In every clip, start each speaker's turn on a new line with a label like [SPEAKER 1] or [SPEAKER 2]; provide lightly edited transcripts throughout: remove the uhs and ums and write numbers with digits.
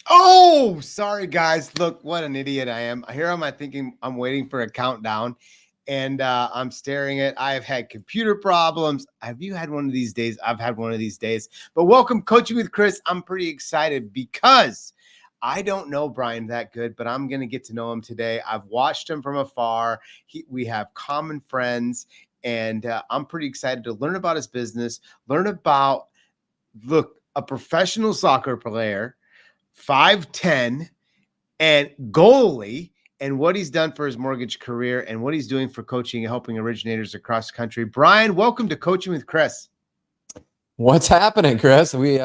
[SPEAKER 1] Oh, sorry guys. Look, what an idiot I am. Here am I thinking I'm waiting for a countdown and I'm staring at I have had computer problems. Have you had one of these days? I've had one of these days. But welcome Coaching with Chris. I'm pretty excited because I don't know Brian that good, but I'm going to get to know him today. I've watched him from afar. We have common friends and I'm pretty excited to learn about his business, learn about a professional soccer player 5'10", and goalie, and what he's done for his mortgage career and what he's doing for coaching and helping originators across the country. Brian, welcome to Coaching with Chris.
[SPEAKER 2] What's happening, Chris? We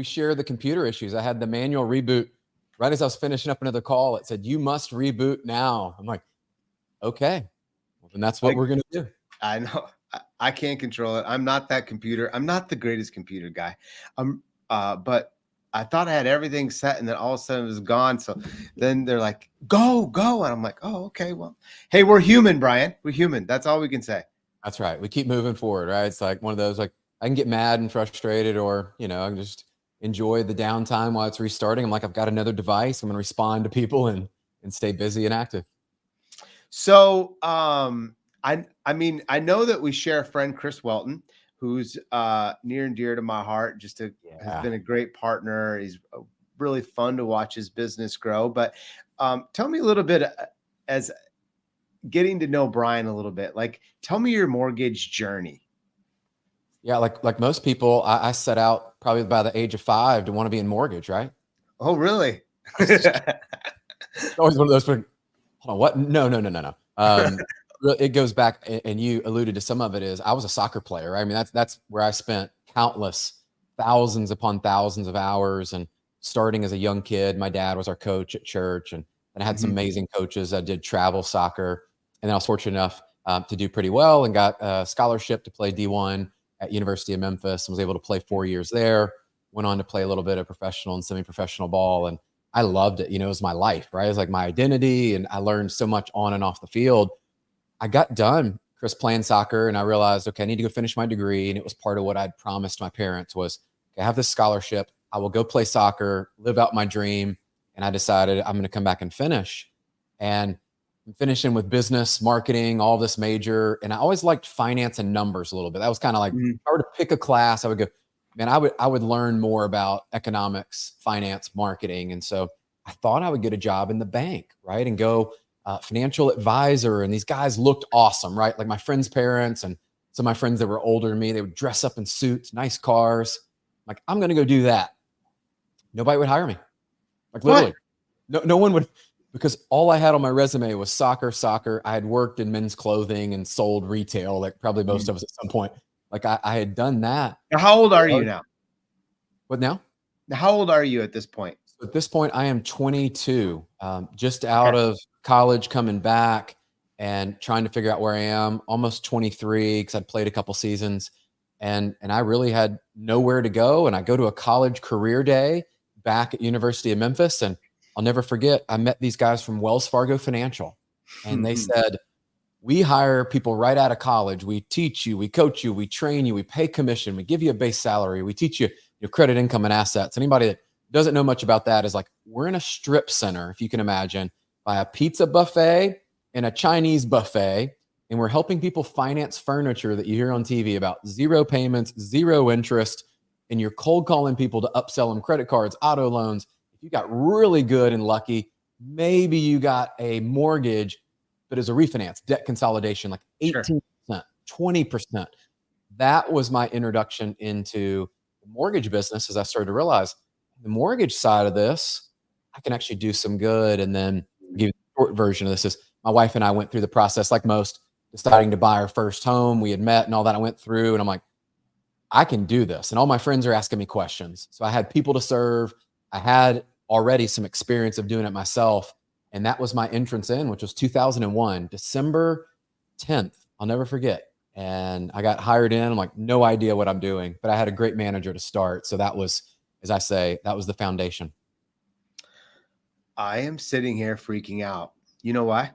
[SPEAKER 2] share the computer issues. I had the manual reboot right as I was finishing up another call. It said, "You must reboot now." I'm like, okay, well, then that's what we're going to do.
[SPEAKER 1] I know. I can't control it. I'm not that computer. I'm not the greatest computer guy. But I thought I had everything set, and then all of a sudden it was gone. So then they're like, go, go. And I'm like, oh, okay, well, hey, we're human, Brian. We're human. That's all we can say.
[SPEAKER 2] That's right. We keep moving forward, right? It's like one of those, like, I can get mad and frustrated, or, I can just enjoy the downtime while it's restarting. I'm like, I've got another device. I'm going to respond to people and stay busy and active.
[SPEAKER 1] So, I mean, I know that we share a friend, Chris Welton, who's near and dear to my heart. Has been a great partner. He's really fun to watch his business grow. But tell me a little bit as getting to know Brian a little bit. Like, tell me your mortgage journey.
[SPEAKER 2] Yeah, like most people, I set out probably by the age of 5 to want to be in mortgage, right?
[SPEAKER 1] Oh, really?
[SPEAKER 2] It's always one of those. Hold on, what? No. It goes back, and you alluded to some of it. Is I was a soccer player, right? I mean, that's where I spent countless thousands upon thousands of hours. And starting as a young kid, my dad was our coach at church, and I had some amazing coaches. I did travel soccer, and then I was fortunate enough to do pretty well and got a scholarship to play D1 at University of Memphis, and was able to play 4 years there. Went on to play a little bit of professional and semi-professional ball, and I loved it. It was my life, right? It was like my identity, and I learned so much on and off the field. I got done, Chris, playing soccer, and I realized, okay, I need to go finish my degree. And it was part of what I'd promised my parents was, okay, I have this scholarship. I will go play soccer, live out my dream. And I decided I'm going to come back and finish. And I'm finishing with business, marketing, all this major. And I always liked finance and numbers a little bit. That was kind of like, if I were to pick a class, I would go, man, I would learn more about economics, finance, marketing. And so I thought I would get a job in the bank, right? And go financial advisor. And these guys looked awesome, right? Like my friends' parents and some of my friends that were older than me, they would dress up in suits, nice cars. Like, I'm going to go do that. Nobody would hire me. Like, literally, no one would, because all I had on my resume was soccer. I had worked in men's clothing and sold retail, like probably most of us at some point. Like I had done that.
[SPEAKER 1] Now, how old are you now?
[SPEAKER 2] What now?
[SPEAKER 1] How old are you at this point?
[SPEAKER 2] So at this point, I am 22, just out of college, coming back and trying to figure out where I am. Almost 23 because I'd played a couple seasons, and I really had nowhere to go. And I go to a college career day back at University of Memphis, and I'll never forget. I met these guys from Wells Fargo Financial, and they said, "We hire people right out of college. We teach you, we coach you, we train you, we pay commission, we give you a base salary, we teach you your credit, income, and assets." Anybody that doesn't know much about that is like, we're in a strip center, if you can imagine, by a pizza buffet and a Chinese buffet, and we're helping people finance furniture that you hear on TV about 0 payments, 0 interest, and you're cold calling people to upsell them credit cards, auto loans. If you got really good and lucky, maybe you got a mortgage, but as a refinance, debt consolidation, like 18%, 20%. That was my introduction into the mortgage business, as I started to realize the mortgage side of this, I can actually do some good. And then give you the short version of this is my wife and I went through the process, like most, deciding to buy our first home. We had met and all that. I went through, and I'm like, I can do this. And all my friends are asking me questions. So I had people to serve. I had already some experience of doing it myself. And that was my entrance in, which was 2001, December 10th. I'll never forget. And I got hired in. I'm like, no idea what I'm doing, but I had a great manager to start. So that was, as I say, that was the foundation.
[SPEAKER 1] I am sitting here freaking out. You know why?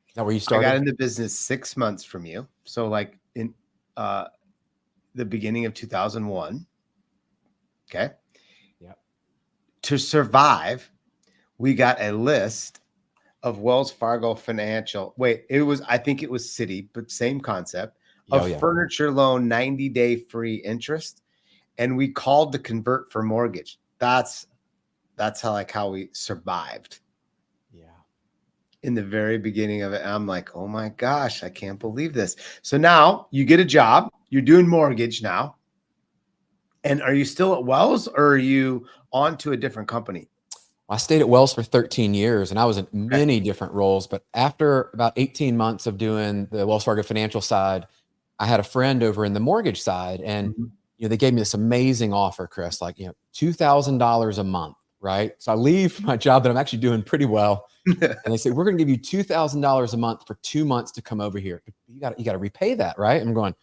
[SPEAKER 2] Is that where you started?
[SPEAKER 1] I got into business 6 months from you. So like in the beginning of 2001. Okay.
[SPEAKER 2] Yeah.
[SPEAKER 1] to survive, we got a list of Wells Fargo Financial. Wait, I think it was Citi, but same concept
[SPEAKER 2] Oh,
[SPEAKER 1] of
[SPEAKER 2] yeah.
[SPEAKER 1] furniture loan, 90-day free interest. And we called to convert for mortgage. That's how we survived
[SPEAKER 2] Yeah.
[SPEAKER 1] in the very beginning of it. And I'm like, oh my gosh, I can't believe this. So now you get a job, you're doing mortgage now. And are you still at Wells, or are you on to a different company?
[SPEAKER 2] I stayed at Wells for 13 years and I was in
[SPEAKER 1] Okay.
[SPEAKER 2] many different roles. But after about 18 months of doing the Wells Fargo financial side, I had a friend over in the mortgage side, and
[SPEAKER 1] Mhm.
[SPEAKER 2] they gave me this amazing offer, Chris, like, $2,000 a month, right? So I leave my job that I'm actually doing pretty well, and they say, we're going to give you $2,000 a month for 2 months to come over here. You got to repay that, right? I'm going,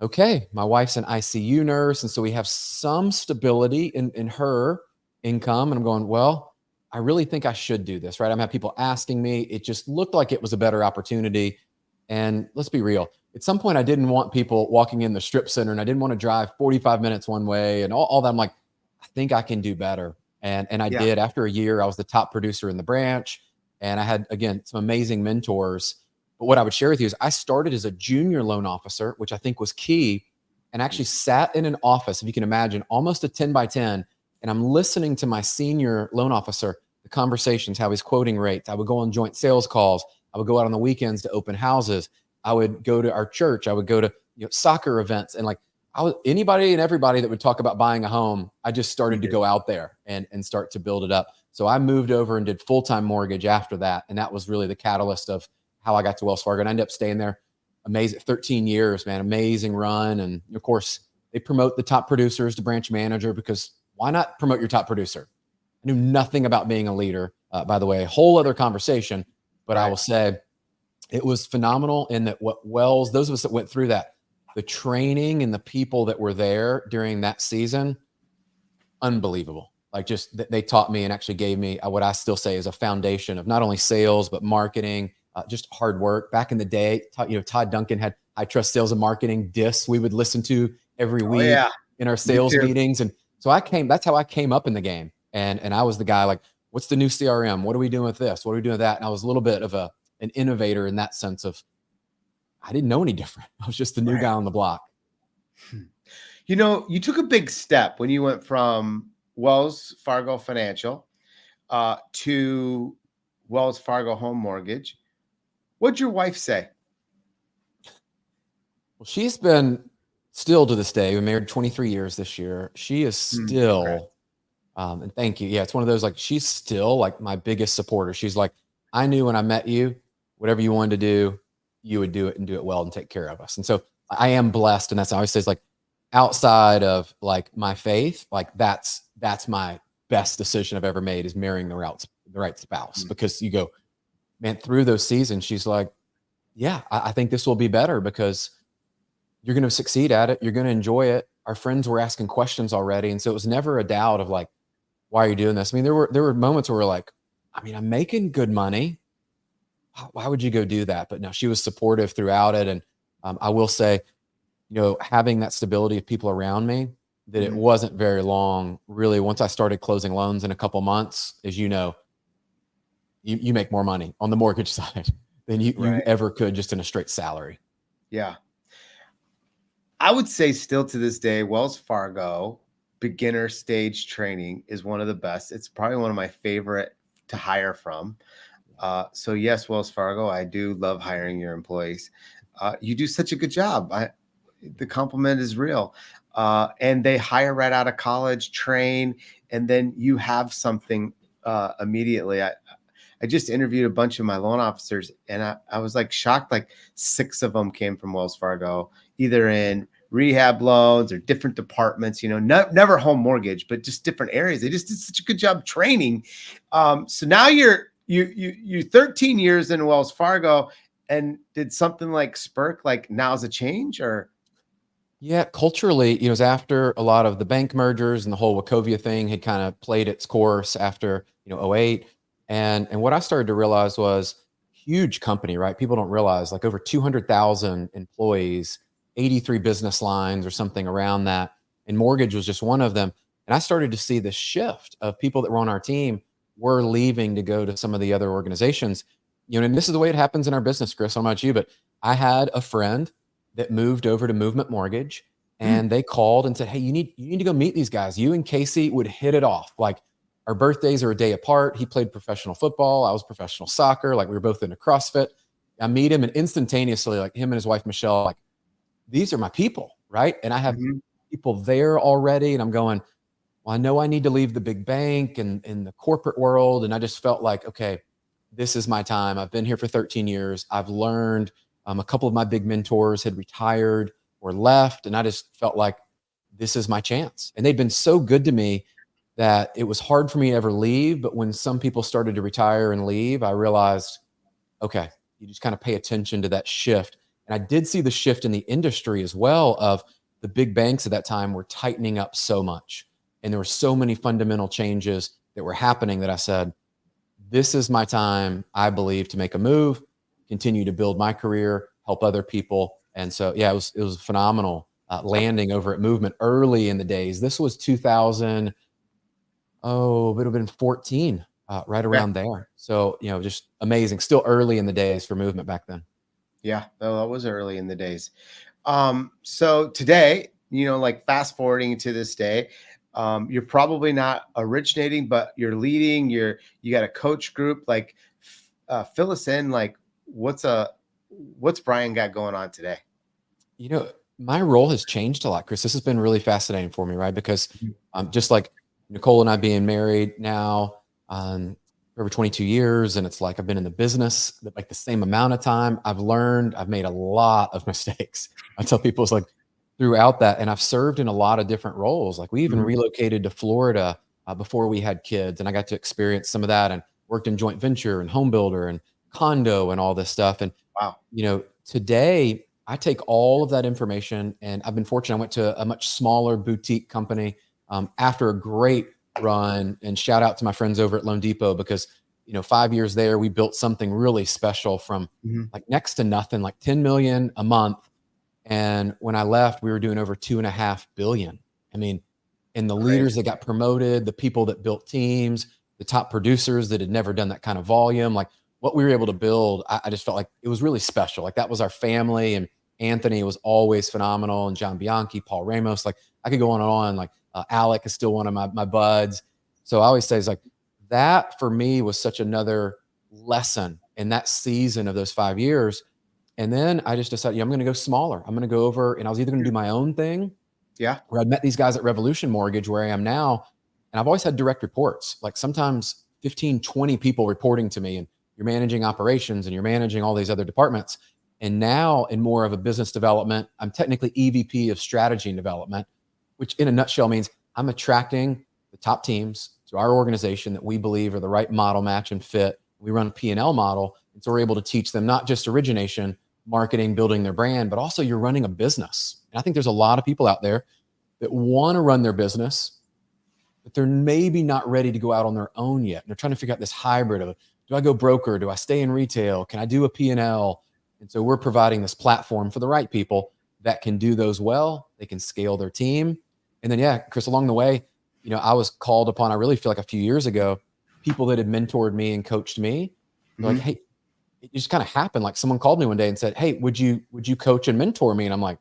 [SPEAKER 2] okay. My wife's an ICU nurse, and so we have some stability in her income. And I'm going, well, I really think I should do this, right? I'm having people asking me. It just looked like it was a better opportunity. And let's be real. At some point, I didn't want people walking in the strip center, and I didn't want to drive 45 minutes one way and all that. I'm like, I think I can do better. And I
[SPEAKER 1] Yeah.
[SPEAKER 2] did. After a year, I was the top producer in the branch. And I had, again, some amazing mentors. But what I would share with you is I started as a junior loan officer, which I think was key, and actually sat in an office, if you can imagine, almost a 10 by 10. And I'm listening to my senior loan officer, the conversations, how he's quoting rates. I would go on joint sales calls. I would go out on the weekends to open houses. I would go to our church. I would go to soccer events. And like, anybody and everybody that would talk about buying a home, I just started to go out there and start to build it up. So I moved over and did full-time mortgage after that. And that was really the catalyst of how I got to Wells Fargo. And I ended up staying there amazing 13 years, man, amazing run. And of course, they promote the top producers to branch manager, because why not promote your top producer? I knew nothing about being a leader, by the way, a whole other conversation. But I will say it was phenomenal in that what Wells, those of us that went through that, the training and the people that were there during that season, unbelievable. Like, just they taught me and actually gave me what I still say is a foundation of not only sales, but marketing, just hard work. Back in the day, Todd Duncan had I Trust Sales and Marketing discs we would listen to every
[SPEAKER 1] Oh
[SPEAKER 2] week
[SPEAKER 1] yeah.
[SPEAKER 2] in our
[SPEAKER 1] Me
[SPEAKER 2] sales
[SPEAKER 1] too.
[SPEAKER 2] meetings. And so that's how I came up in the game. And I was the guy like, what's the new CRM? What are we doing with this? What are we doing with that? And I was a little bit of an innovator in that sense of, I didn't know any different. I was just the new guy on the block.
[SPEAKER 1] You took a big step when you went from Wells Fargo Financial to Wells Fargo Home Mortgage. What'd your wife say?
[SPEAKER 2] Well, she's been still to this day, we married 23 years this year. She is still, and thank you. Yeah, it's one of those, like, she's still like my biggest supporter. She's like, I knew when I met you, whatever you wanted to do, you would do it and do it well and take care of us. And so I am blessed. And that's, I always say, like, outside of like my faith, like that's my best decision I've ever made, is marrying the right spouse. Because you go, man, through those seasons, she's like, yeah, I think this will be better because you're going to succeed at it. You're going to enjoy it. Our friends were asking questions already. And so it was never a doubt of like, why are you doing this? I mean, there were moments where we're like, I mean, I'm making good money. Why would you go do that? But no, she was supportive throughout it. And I will say, having that stability of people around me, that it wasn't very long, really. Once I started closing loans in a couple months, as you know, you make more money on the mortgage side than you ever could just in a straight salary.
[SPEAKER 1] Yeah. I would say still to this day, Wells Fargo beginner stage training is one of the best. It's probably one of my favorite to hire from. So yes, Wells Fargo, I do love hiring your employees. You do such a good job. The compliment is real. And they hire right out of college, train, and then you have something immediately. I just interviewed a bunch of my loan officers, and I was like shocked. Like 6 of them came from Wells Fargo, either in rehab loans or different departments, never home mortgage, but just different areas. They just did such a good job training. So now you're 13 years in Wells Fargo, and did something like Spurk, like now's a change, or?
[SPEAKER 2] Yeah, culturally, it was after a lot of the bank mergers and the whole Wachovia thing had kind of played its course after, '08. And what I started to realize was, huge company, right? People don't realize, like, over 200,000 employees, 83 business lines or something around that. And mortgage was just one of them. And I started to see the shift of people that were on our team were leaving to go to some of the other organizations. And this is the way it happens in our business, Chris. I don't know about you, but I had a friend that moved over to Movement Mortgage,
[SPEAKER 1] Mm.
[SPEAKER 2] and they called and said, "Hey, you need to go meet these guys. You and Casey would hit it off. Like, our birthdays are a day apart. He played professional football. I was professional soccer. Like, we were both into CrossFit." I meet him, and instantaneously, like, him and his wife, Michelle, like, these are my people, right? And I have
[SPEAKER 1] Mhm.
[SPEAKER 2] people there already. And I'm going, well, I know I need to leave the big bank and in the corporate world. And I just felt like, okay, this is my time. I've been here for 13 years. I've learned. A couple of my big mentors had retired or left. And I just felt like this is my chance. And they'd been so good to me that it was hard for me to ever leave. But when some people started to retire and leave, I realized, okay, you just kind of pay attention to that shift. And I did see the shift in the industry as well of the big banks at that time were tightening up so much. And there were so many fundamental changes that were happening that I said, this is my time, I believe, to make a move, continue to build my career, help other people. And so, yeah, it was phenomenal landing over at Movement early in the days. This was 2000, oh, it would have been 14, right
[SPEAKER 1] Okay.
[SPEAKER 2] around there. So, just amazing. Still early in the days for Movement back then.
[SPEAKER 1] Yeah, no, that was early in the days. So today, like fast forwarding to this day, you're probably not originating, but you're leading. You got a coach group. Like, fill us in. Like, what's Brian got going on today?
[SPEAKER 2] You know, my role has changed a lot, Chris. This has been really fascinating for me, right? Because
[SPEAKER 1] Mhm.
[SPEAKER 2] just like Nicole and I being married now for over 22 years, and it's like I've been in the business like the same amount of time. I've made a lot of mistakes. I tell people it's like throughout that, and I've served in a lot of different roles. Like we even
[SPEAKER 1] Mhm.
[SPEAKER 2] relocated to Florida before we had kids, and I got to experience some of that and worked in joint venture and home builder and condo and all this stuff. And
[SPEAKER 1] Wow.
[SPEAKER 2] today I take all of that information, and I've been fortunate. I went to a much smaller boutique company after a great run, and shout out to my friends over at Loan Depot because, 5 years there, we built something really special from
[SPEAKER 1] Mhm.
[SPEAKER 2] like next to nothing, like 10 million a month. And when I left, we were doing over 2.5 billion. I mean, and the leaders
[SPEAKER 1] Crazy.
[SPEAKER 2] that got promoted, the people that built teams, the top producers that had never done that kind of volume, like what we were able to build, I just felt like it was really special. Like that was our family. And Anthony was always phenomenal. And John Bianchi, Paul Ramos, like I could go on and on. Like Alec is still one of my buds. So I always say it's like that for me was such another lesson in that season of those 5 years. And then I just decided, I'm going to go smaller. I'm going to go over, and I was either going to do my own thing,
[SPEAKER 1] Yeah.
[SPEAKER 2] where I'd met these guys at Revolution Mortgage, where I am now. And I've always had direct reports, like sometimes 15, 20 people reporting to me, and you're managing operations and you're managing all these other departments. And now in more of a business development, I'm technically EVP of Strategy Development, which in a nutshell means I'm attracting the top teams to our organization that we believe are the right model match and fit. We run a P&L model. And so we're able to teach them not just origination, marketing, building their brand, but also you're running a business. And I think there's a lot of people out there that want to run their business, but they're maybe not ready to go out on their own yet. And they're trying to figure out this hybrid of, do I go broker? Do I stay in retail? Can I do a P&L? And so we're providing this platform for the right people that can do those well. They can scale their team. And then, yeah, Chris, along the way, I was called upon, I really feel like a few years ago, people that had mentored me and coached me. They're like,
[SPEAKER 1] Mhm.
[SPEAKER 2] hey, it just kind of happened. Like someone called me one day and said, hey, would you coach and mentor me? And I'm like,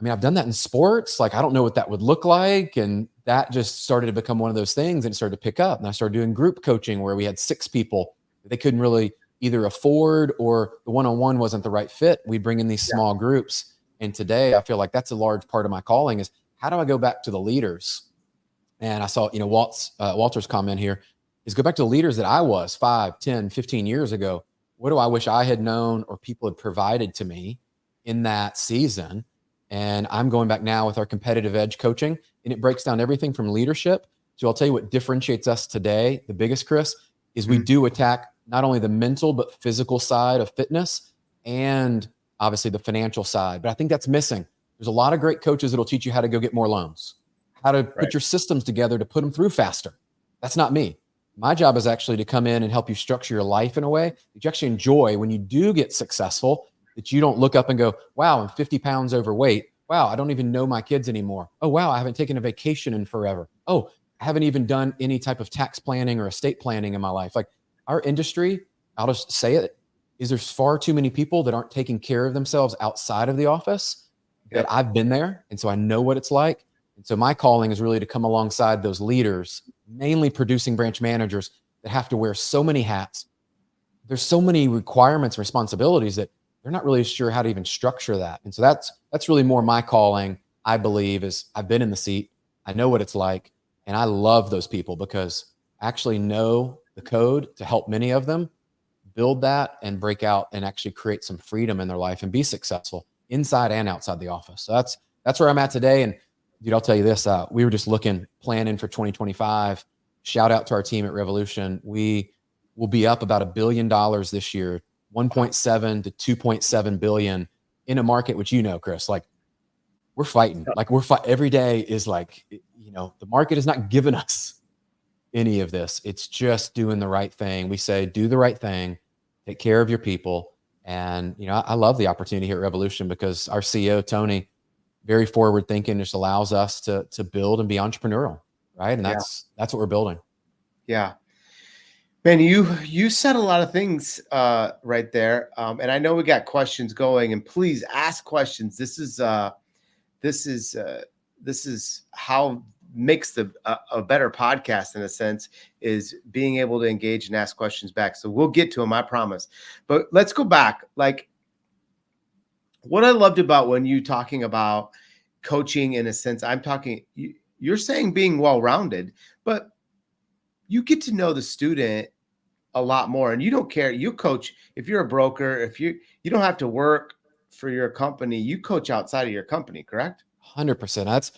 [SPEAKER 2] I mean, I've done that in sports. Like, I don't know what that would look like. And that just started to become one of those things, and it started to pick up. And I started doing group coaching where we had 6 people that they couldn't really either afford, or the one-on-one wasn't the right fit. We bring in these
[SPEAKER 1] Yeah.
[SPEAKER 2] small groups. And today I feel like that's a large part of my calling is, how do I go back to the leaders? And I saw, Walter's comment here is, go back to the leaders that I was 5, 10, 15 years ago. What do I wish I had known or people had provided to me in that season? And I'm going back now with our competitive edge coaching, and it breaks down everything from leadership to, I'll tell you what differentiates us today. The biggest, Chris, is we
[SPEAKER 1] Mhm.
[SPEAKER 2] do attack not only the mental, but physical side of fitness, and obviously the financial side. But I think that's missing. There's a lot of great coaches that'll teach you how to go get more loans, how to
[SPEAKER 1] Right.
[SPEAKER 2] put your systems together to put them through faster. That's not me. My job is actually to come in and help you structure your life in a way that you actually enjoy when you do get successful, that you don't look up and go, wow, I'm 50 pounds overweight. wow, I don't even know my kids anymore. Oh, wow, I haven't taken a vacation in forever. Oh, I haven't even done any type of tax planning or estate planning in my life. Like our industry, I'll just say it, is there's far too many people that aren't taking care of themselves outside of the office, that
[SPEAKER 1] Yep.
[SPEAKER 2] I've been there. And so I know what it's like. And so my calling is really to come alongside those leaders, mainly producing branch managers that have to wear so many hats. There's so many requirements, responsibilities that they're not really sure how to even structure that. And so that's really more my calling, I believe, is I've been in the seat. I know what it's like. And I love those people because I actually know the code to help many of them build that and break out and actually create some freedom in their life and be successful inside and outside the office. So that's where I'm at today. And dude, I'll tell you this, we were just planning for 2025. Shout out to our team at Revolution. We will be up about $1 billion this year, 1.7 to 2.7 billion in a market, which, Chris, like we're fighting, every day is like, the market has not given us any of this. It's just doing the right thing. We say, do the right thing, take care of your people. And, I love the opportunity here at Revolution because our CEO, Tony, very forward thinking, just allows us to build and be entrepreneurial. Right. And that's what we're building.
[SPEAKER 1] Yeah. Man, you said a lot of things right there. And I know we got questions going, and please ask questions. This is how makes a better podcast, in a sense, is being able to engage and ask questions back. So we'll get to them, I promise. But let's go back. Like, what I loved about when you talking about coaching, in a sense, you're saying being well-rounded, but you get to know the student a lot more, and you don't care. You coach, if you're a broker, if you don't have to work for your company, you coach outside of your company, correct?
[SPEAKER 2] 100%. That's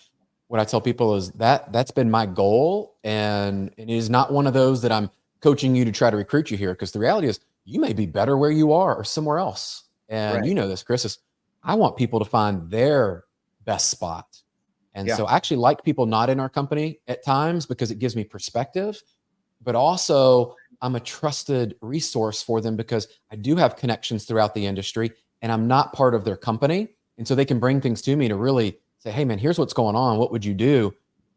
[SPEAKER 2] what I tell people is that's been my goal. And it is not one of those that I'm coaching you to try to recruit you here. Because the reality is you may be better where you are or somewhere else. And
[SPEAKER 1] Right.
[SPEAKER 2] this, Chris, is I want people to find their best spot. And
[SPEAKER 1] Yeah.
[SPEAKER 2] so I actually like people not in our company at times because it gives me perspective, but also I'm a trusted resource for them because I do have connections throughout the industry and I'm not part of their company. And so they can bring things to me to really say, hey, man, here's what's going on. What would you do?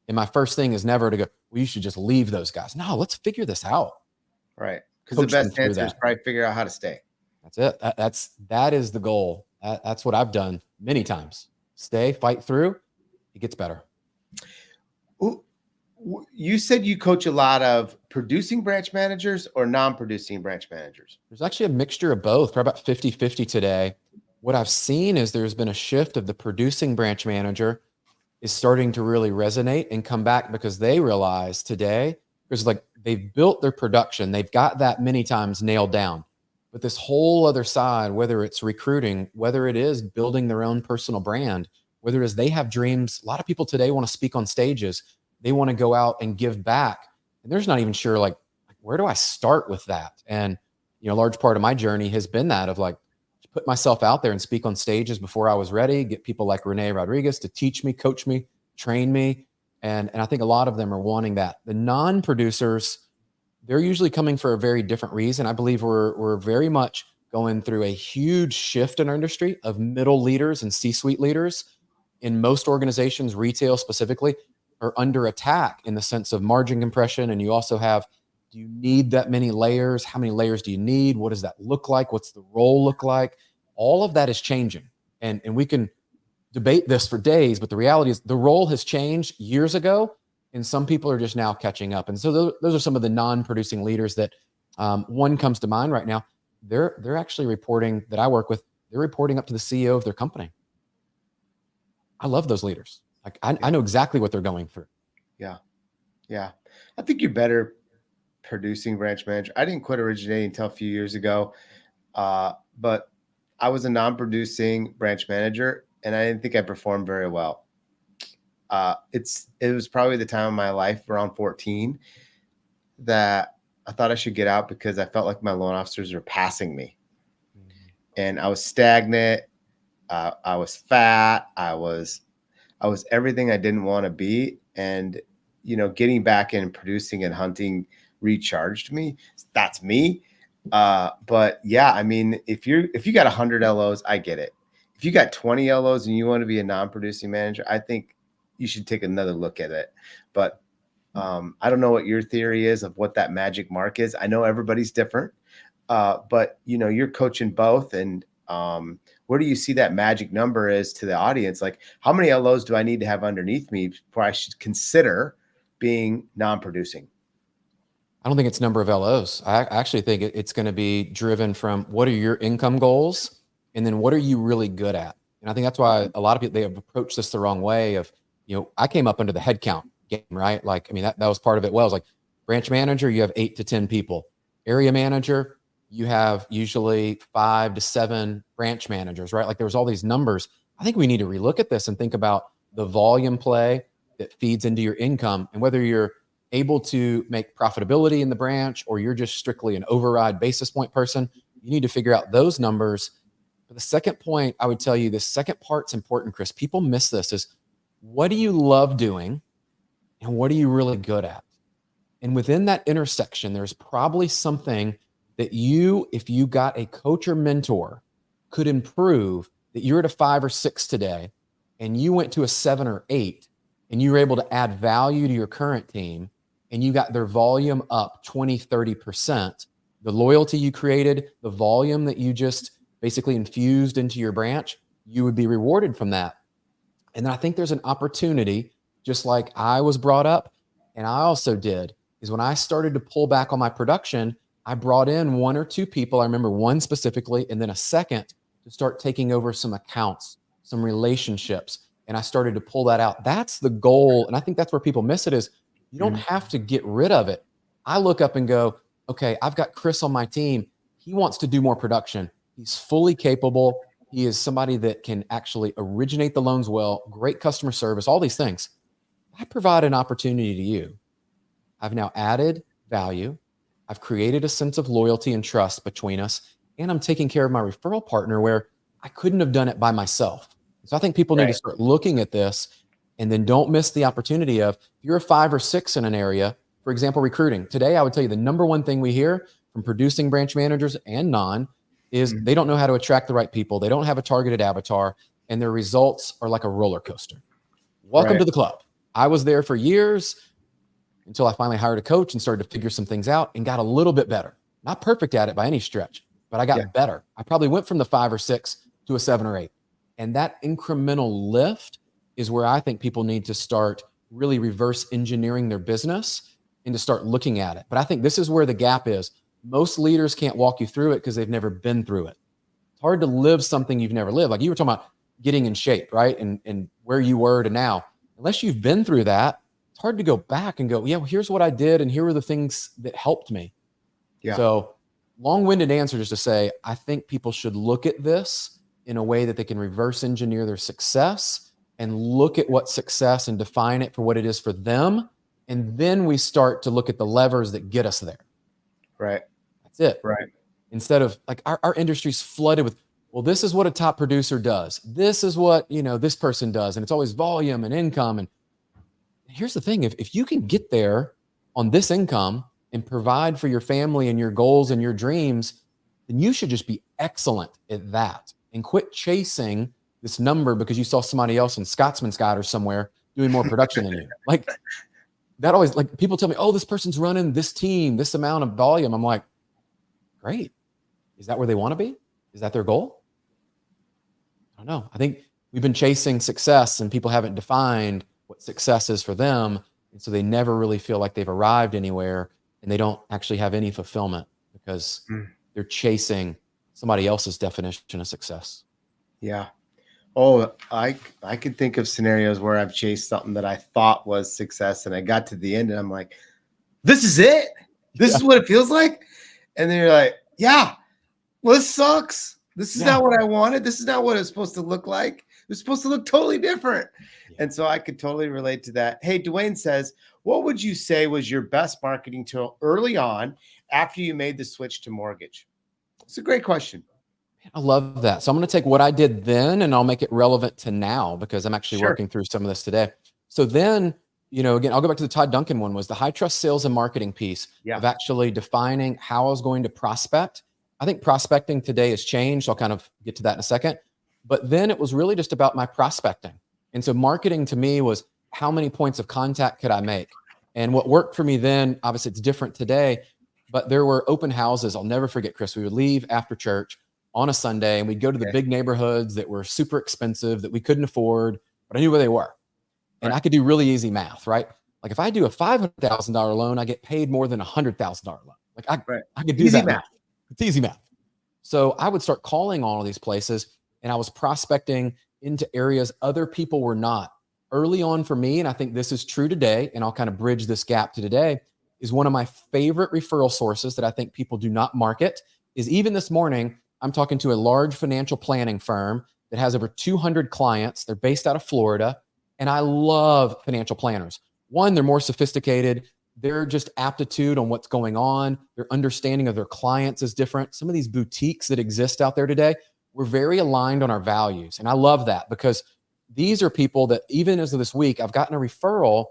[SPEAKER 2] And my first thing is never to go, well, you should just leave those guys. No, let's figure this out.
[SPEAKER 1] Right. Because the
[SPEAKER 2] Coach them
[SPEAKER 1] best
[SPEAKER 2] through
[SPEAKER 1] answer is
[SPEAKER 2] that.
[SPEAKER 1] probably figure out how to stay.
[SPEAKER 2] That's it. That is the goal. That's what I've done many times. Stay, fight through. It gets better.
[SPEAKER 1] You said you coach a lot of producing branch managers or non-producing branch managers?
[SPEAKER 2] There's actually a mixture of both, probably about 50-50 today. What I've seen is there's been a shift of the producing branch manager is starting to really resonate and come back because they realize today, because like they've built their production, they've got that many times nailed down. But this whole other side, whether it's recruiting, whether it is building their own personal brand, whether it is they have dreams, a lot of people today want to speak on stages. They want to go out and give back. And they're just not even sure, like, where do I start with that? And, a large part of my journey has been that of like, put myself out there and speak on stages before I was ready, get people like Renee Rodriguez to teach me, coach me, train me. And I think a lot of them are wanting that. The non-producers, they're usually coming for a very different reason. I believe we're very much going through a huge shift in our industry of middle leaders and C-suite leaders. In most organizations, retail specifically, are under attack in the sense of margin compression. And you also have, do you need that many layers? How many layers do you need? What does that look like? What's the role look like? All of that is changing. And we can debate this for days, but the reality is the role has changed years ago, and some people are just now catching up. And so those are some of the non-producing leaders that one comes to mind right now. They're actually reporting that I work with. They're reporting up to the CEO of their company. I love those leaders. Like I know exactly what they're going through.
[SPEAKER 1] Yeah. Yeah. I think you're better producing branch manager. I didn't quit originating until a few years ago. But I was a non-producing branch manager and I didn't think I performed very well. It was probably the time of my life around 14 that I thought I should get out because I felt like my loan officers were passing me and I was stagnant. I was fat. I was everything I didn't want to be. And, getting back in producing and hunting recharged me. That's me. But yeah, I mean, if you got 100 LOs, I get it. if you got 20 LOs and you want to be a non-producing manager, I think you should take another look at it. But I don't know what your theory is of what that magic mark is. I know everybody's different, but you're coaching both, and where do you see that magic number is to the audience? Like, how many LOs do I need to have underneath me before I should consider being non-producing?
[SPEAKER 2] I don't think it's number of LOs. I actually think it's going to be driven from what are your income goals, and then what are you really good at. And I think that's why a lot of people, they have approached this the wrong way of, I came up under the headcount game, right? Like, I mean, that was part of it. Well, it was like branch manager, you have 8 to 10 people. Area manager, you have usually 5 to 7 branch managers, right? Like, there was all these numbers. I think we need to relook at this and think about the volume play that feeds into your income, and whether you're able to make profitability in the branch or you're just strictly an override basis point person. You need to figure out those numbers. But the second point, I would tell you, the second part's important, Chris. People miss this, is what do you love doing and what are you really good at? And within that intersection, there's probably something that you, if you got a coach or mentor, could improve, that you're at a 5 or 6 today and you went to a 7 or 8 and you were able to add value to your current team and you got their volume up 20, 30%, the loyalty you created, the volume that you just basically infused into your branch, you would be rewarded from that. And then I think there's an opportunity, just like I was brought up, and I also did, is when I started to pull back on my production, I brought in 1 or 2 people. I remember one specifically, and then a second to start taking over some accounts, some relationships. And I started to pull that out. That's the goal. And I think that's where people miss it, is you don't have to get rid of it. I look up and go, okay, I've got Chris on my team. He wants to do more production. He's fully capable. He is somebody that can actually originate the loans well, great customer service, all these things. I provide an opportunity to you. I've now added value. I've created a sense of loyalty and trust between us, and I'm taking care of my referral partner where I couldn't have done it by myself. So I think people need to start looking at this, and then don't miss the opportunity of, if you're a 5 or 6 in an area, for example, recruiting. Today, I would tell you the number one thing we hear from producing branch managers and non is they don't know how to attract the right people. They don't have a targeted avatar, and their results are like a roller coaster. Welcome to the club. I was there for years until I finally hired a coach and started to figure some things out and got a little bit better. Not perfect at it by any stretch, but I got better. I probably went from the 5 or 6 to a 7 or 8. And that incremental lift is where I think people need to start really reverse engineering their business and to start looking at it. But I think this is where the gap is. Most leaders can't walk you through it because they've never been through it. It's hard to live something you've never lived. Like you were talking about getting in shape, right? And where you were to now. Unless you've been through that, it's hard to go back and go, yeah, well, here's what I did, and here were the things that helped me. So long-winded answer just to say, I think people should look at this in a way that they can reverse engineer their success and look at what success and define it for what it is for them. And then we start to look at the levers that get us there. That's it. Instead of like our industry's flooded with, well, this is what a top producer does. This is what, this person does. And it's always volume and income. And here's the thing. If you can get there on this income and provide for your family and your goals and your dreams, then you should just be excellent at that and quit chasing this number because you saw somebody else in Scotsman Scott or somewhere doing more production than you. Like that always, like people tell me, oh, this person's running this team, this amount of volume. I'm like, great. Is that where they want to be? Is that their goal? I don't know. I think we've been chasing success and people haven't defined what success is for them. And so they never really feel like they've arrived anywhere, and they don't actually have any fulfillment because they're chasing somebody else's definition of success.
[SPEAKER 1] Oh, I could think of scenarios where I've chased something that I thought was success, and I got to the end and I'm like, this is it? This is what it feels like? And then you're like, well, this sucks. This is not what I wanted. This is not what it's supposed to look like. It's supposed to look totally different. And so I could totally relate to that. Hey, Dwayne says, what would you say was your best marketing tool early on after you made the switch to mortgage? It's a great question.
[SPEAKER 2] I love that. So I'm going to take what I did then and I'll make it relevant to now because I'm actually working through some of this today. So then, again, I'll go back to the Todd Duncan one, was the high trust sales and marketing piece of actually defining how I was going to prospect. I think prospecting today has changed. I'll kind of get to that in a second. But then it was really just about my prospecting. And so marketing to me was, how many points of contact could I make? And what worked for me then, obviously it's different today, but there were open houses. I'll never forget, Chris. We would leave after church on a Sunday and we'd go to the big neighborhoods that were super expensive that we couldn't afford, but I knew where they were. And I could do really easy math, right? Like if I do a $500,000 loan, I get paid more than a $100,000 loan. Like I could do
[SPEAKER 1] easy
[SPEAKER 2] that math. It's easy math. So I would start calling all of these places and I was prospecting into areas other people were not. Early on for me, and I think this is true today, and I'll kind of bridge this gap to today, is one of my favorite referral sources that I think people do not market is even this morning, I'm talking to a large financial planning firm that has over 200 clients. They're based out of Florida, and I love financial planners. One, they're more sophisticated. Their just aptitude on what's going on, their understanding of their clients is different. Some of these boutiques that exist out there today, we're very aligned on our values. And I love that because these are people that even as of this week, I've gotten a referral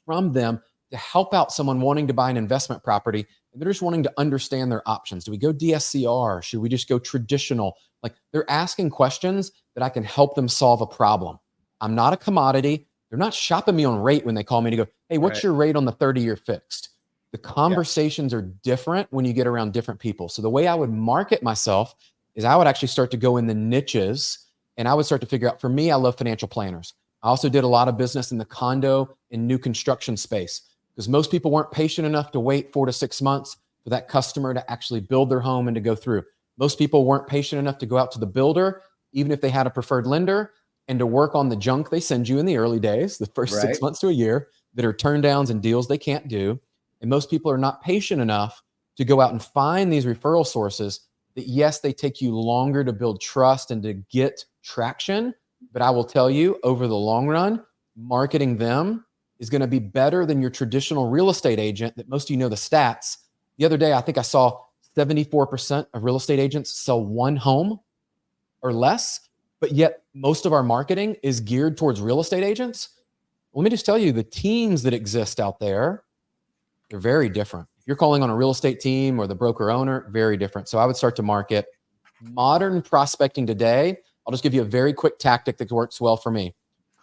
[SPEAKER 2] from them to help out someone wanting to buy an investment property. And they're just wanting to understand their options. Do we go DSCR? Should we just go traditional? Like they're asking questions that I can help them solve a problem. I'm not a commodity. They're not shopping me on rate when they call me to go, hey, what's your rate on the 30-year fixed? The conversations are different when you get around different people. So the way I would market myself is I would actually start to go in the niches and I would start to figure out, for me, I love financial planners. I also did a lot of business in the condo and new construction space because most people weren't patient enough to wait 4 to 6 months for that customer to actually build their home and to go through. Most people weren't patient enough to go out to the builder, even if they had a preferred lender, and to work on the junk they send you in the early days, the first 6 months to a year, that are turn downs and deals they can't do. And most people are not patient enough to go out and find these referral sources that, yes, they take you longer to build trust and to get traction. But I will tell you, over the long run, marketing them is going to be better than your traditional real estate agent that most of you know the stats. The other day, I think I saw 74% of real estate agents sell one home or less, but yet most of our marketing is geared towards real estate agents. Let me just tell you, the teams that exist out there, they're very different. If you're calling on a real estate team or the broker owner, very different. So I would start to market. Modern prospecting today, I'll just give you a very quick tactic that works well for me.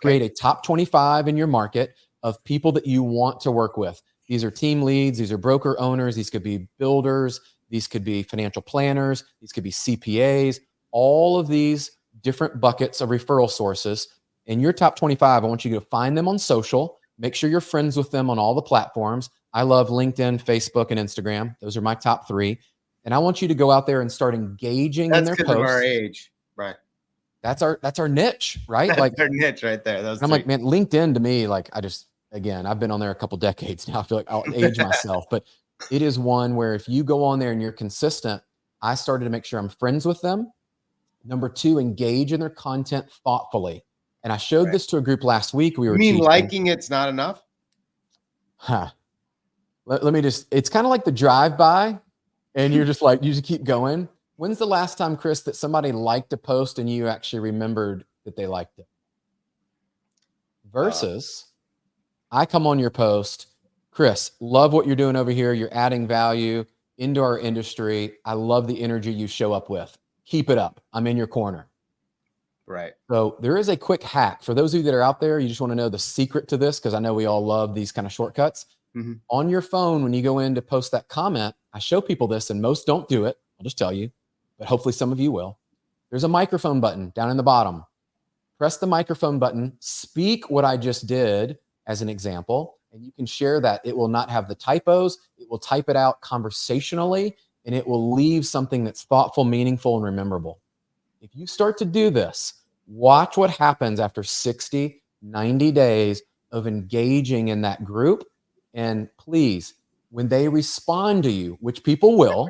[SPEAKER 2] Create a top 25 in your market of people that you want to work with. These are team leads. These are broker owners. These could be builders. These could be financial planners. These could be CPAs. All of these different buckets of referral sources. In your top 25, I want you to find them on social. Make sure you're friends with them on all the platforms. I love LinkedIn, Facebook, and Instagram. Those are my top 3. And I want you to go out there and start engaging in their posts.
[SPEAKER 1] That's because of our age, right?
[SPEAKER 2] That's our niche, right?
[SPEAKER 1] That's our niche right there.
[SPEAKER 2] I'm like, man, LinkedIn to me, like again, I've been on there a couple decades now. I feel like I'll age myself, but it is one where if you go on there and you're consistent, I started to make sure I'm friends with them. Number 2, engage in their content thoughtfully. And I showed this to a group last week. We were teaching.
[SPEAKER 1] Liking it's not enough?
[SPEAKER 2] Let me just, it's kind of like the drive-by and you're just like, you just keep going. When's the last time, Chris, that somebody liked a post and you actually remembered that they liked it? Versus, I come on your post, Chris, love what you're doing over here. You're adding value into our industry. I love the energy you show up with. Keep it up. I'm in your corner.
[SPEAKER 1] Right.
[SPEAKER 2] So there is a quick hack. For those of you that are out there, you just want to know the secret to this, because I know we all love these kind of shortcuts. Mm-hmm. On your phone, when you go in to post that comment, I show people this, and most don't do it. I'll just tell you, but hopefully some of you will. There's a microphone button down in the bottom. Press the microphone button, speak what I just did as an example, and you can share that. It will not have the typos. It will type it out conversationally, and it will leave something that's thoughtful, meaningful, and rememberable. If you start to do this, watch what happens after 60, 90 days of engaging in that group. And please, when they respond to you, which people will,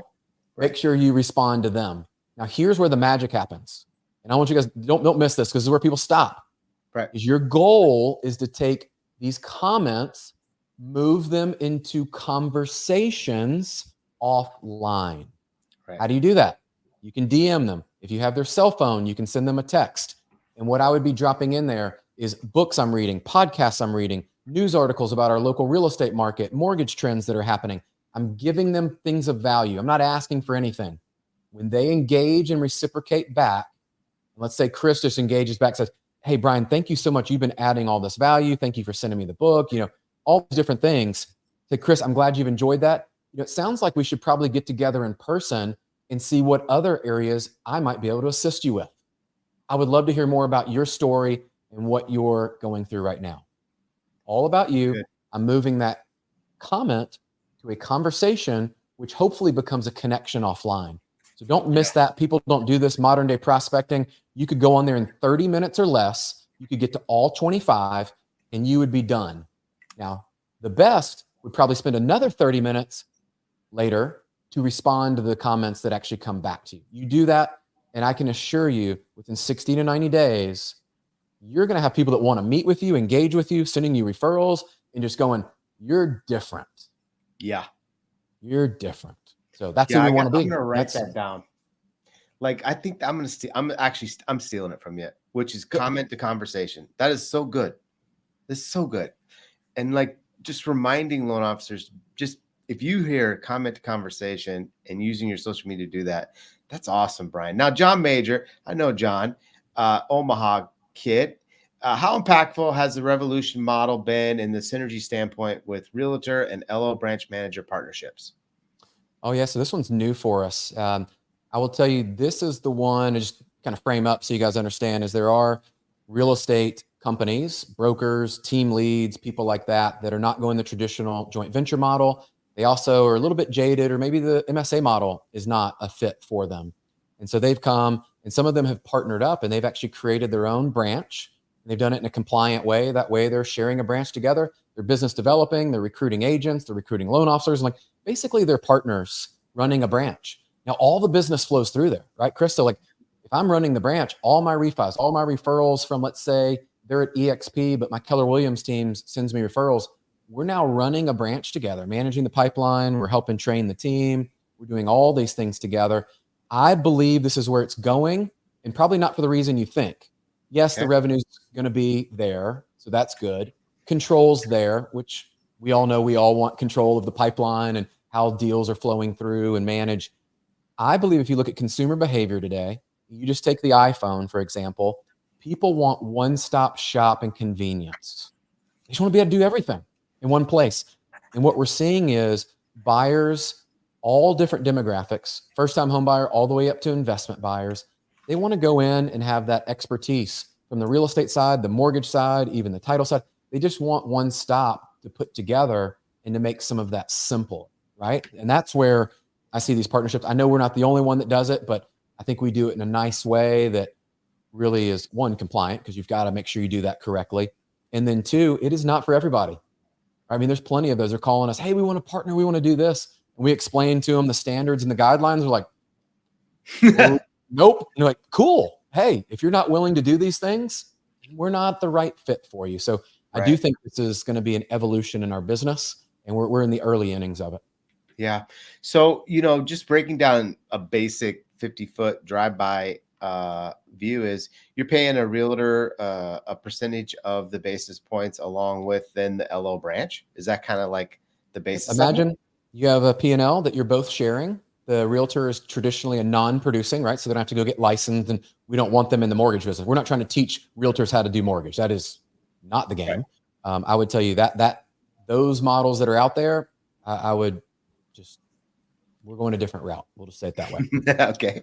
[SPEAKER 2] make sure you respond to them. Now, here's where the magic happens. And I want you guys, don't miss this, because this is where people stop.
[SPEAKER 1] Right.
[SPEAKER 2] Is your goal is to take these comments, move them into conversations offline. Right. How do you do that? You can DM them. If you have their cell phone, you can send them a text. And what I would be dropping in there is books I'm reading, podcasts I'm reading, news articles about our local real estate market, mortgage trends that are happening. I'm giving them things of value. I'm not asking for anything. When they engage and reciprocate back, Let's say Chris just engages back, says, hey, Brian, thank you so much. You've been adding all this value. Thank you for sending me the book, all these different things. Say, Chris, I'm glad you've enjoyed that. It sounds like we should probably get together in person and see what other areas I might be able to assist you with. I would love to hear more about your story and what you're going through right now. All about you.
[SPEAKER 1] Good.
[SPEAKER 2] I'm moving that comment to a conversation, which hopefully becomes a connection offline. So don't miss that. People don't do this modern day prospecting. You could go on there in 30 minutes or less. You could get to all 25 and you would be done. Now, the best would probably spend another 30 minutes later to respond to the comments that actually come back to you. You do that, and I can assure you within 60 to 90 days, you're going to have people that want to meet with you, engage with you, sending you referrals, and just going, you're different.
[SPEAKER 1] Yeah.
[SPEAKER 2] You're different. So that's who we want to be.
[SPEAKER 1] I'm going to write that down. Like, I think I'm going to I'm stealing it from you, which is comment to conversation. That is so good. This is so good. And like, just reminding loan officers, just if you hear comment to conversation and using your social media to do that, that's awesome, Brian. Now, John Major, I know John, Omaha kid. How impactful has the Revolution model been in the synergy standpoint with realtor and LO branch manager partnerships?
[SPEAKER 2] Oh, yeah. So this one's new for us. I will tell you, this is the one to just kind of frame up so you guys understand is there are real estate companies, brokers, team leads, people like that are not going the traditional joint venture model. They also are a little bit jaded, or maybe the MSA model is not a fit for them. And so they've come, and some of them have partnered up and they've actually created their own branch. And they've done it in a compliant way. That way they're sharing a branch together. They're business developing, they're recruiting agents, they're recruiting loan officers. Like basically they're partners running a branch. Now all the business flows through there, right, Chris? So like if I'm running the branch, all my refis, all my referrals from, let's say they're at EXP, but my Keller Williams team sends me referrals. We're now running a branch together, managing the pipeline. We're helping train the team. We're doing all these things together. I believe this is where it's going, and probably not for the reason you think. Yes, the revenue's going to be there, so that's good. Controls there, which we all know we all want control of the pipeline and how deals are flowing through and manage. I believe if you look at consumer behavior today, you just take the iPhone, for example, people want one-stop shop and convenience. They just want to be able to do everything in one place. And what we're seeing is buyers, all different demographics, first-time home buyer all the way up to investment buyers, they want to go in and have that expertise from the real estate side, the mortgage side, even the title side. They just want one stop to put together and to make some of that simple, right? And that's where I see these partnerships. I know we're not the only one that does it, but I think we do it in a nice way that really is, one, compliant, because you've got to make sure you do that correctly. And then two, it is not for everybody. I mean, there's plenty of those. They're calling us, hey, we want to partner. We want to do this. And we explain to them the standards and the guidelines. They're like, oh, nope. And they're like, cool. Hey, if you're not willing to do these things, we're not the right fit for you. So I do think this is going to be an evolution in our business, and we're in the early innings of it.
[SPEAKER 1] Yeah. So, just breaking down a basic 50-foot drive-by view is you're paying a realtor a percentage of the basis points along with then the LO branch. Is that kind of like the basis?
[SPEAKER 2] Imagine you have a P&L that you're both sharing. The realtor is traditionally a non-producing, right? So they don't have to go get licensed, and we don't want them in the mortgage business. We're not trying to teach realtors how to do mortgage. That is not the game. Right. I would tell you that those models that are out there, I would just, we're going a different route. We'll just say it that way.
[SPEAKER 1] Okay.